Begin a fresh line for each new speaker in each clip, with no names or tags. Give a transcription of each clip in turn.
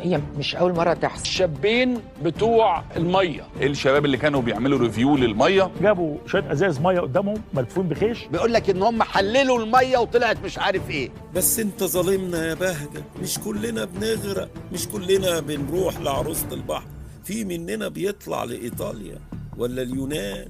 هي مش اول مره تحصل.
الشابين بتوع الميه،
الشباب اللي كانوا بيعملوا ريفيو للميه
جابوا شويه ازاز ميه قدامهم ملفوفين بخيش،
بيقول لك ان هم حللوا الميه وطلعت مش عارف ايه.
بس انت ظالمنا يا بهجة، مش كلنا بنغرق، مش كلنا بنروح لعروسة البحر، في مننا بيطلع لإيطاليا ولا اليونان،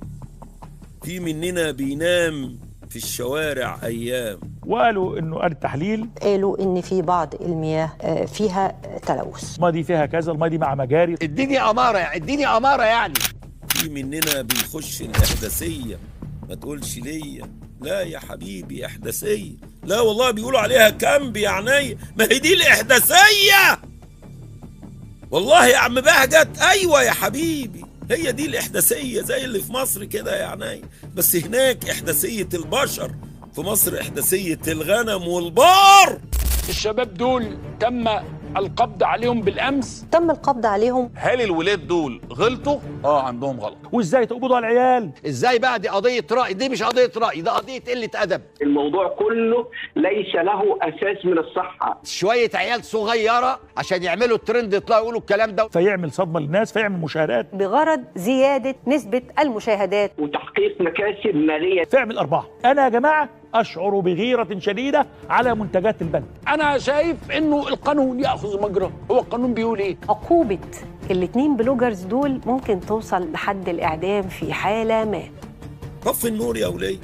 في مننا بينام في الشوارع أيام.
وقالوا انه قال التحليل
قالوا ان في بعض المياه فيها تلوث،
الميه دي فيها كذا، الميه دي مع مجاري.
اديني اماره يعني، اديني اماره يعني.
في مننا بيخش الإحداثية، ما تقولش ليا، لا يا حبيبي إحداثية، لا والله بيقولوا عليها كامب يا عينيا، ما هي دي الإحداثية والله يا عم بهجت. أيوة يا حبيبي، هي دي الإحداثية زي اللي في مصر كده يا عينيا، بس هناك إحداثية البشر، في مصر إحداثية الغنم والبار.
الشباب دول تم القبض عليهم بالامس.
تم القبض عليهم.
هل الولاد دول غلطوا؟ عندهم غلط.
وازاي تقبضوا على العيال؟
ازاي بقى؟ دي قضيه راي، دي مش قضيه راي، ده قضيه قله ادب.
الموضوع كله ليس له اساس من الصحه.
شويه عيال صغيره عشان يعملوا الترند يطلعوا يقولوا الكلام ده،
فيعمل صدمه للناس، فيعمل مشاهدات
بغرض زياده نسبه المشاهدات
وتحقيق مكاسب ماليه،
فيعمل ارباح. انا يا جماعه اشعر بغيره شديده على منتجات البلد.
انا شايف انه القانون ياخذ مجراه. هو القانون بيقول ايه؟
عقوبه الاتنين بلوجرز دول ممكن توصل لحد الاعدام في حاله ما.
طفي النور يا ولية.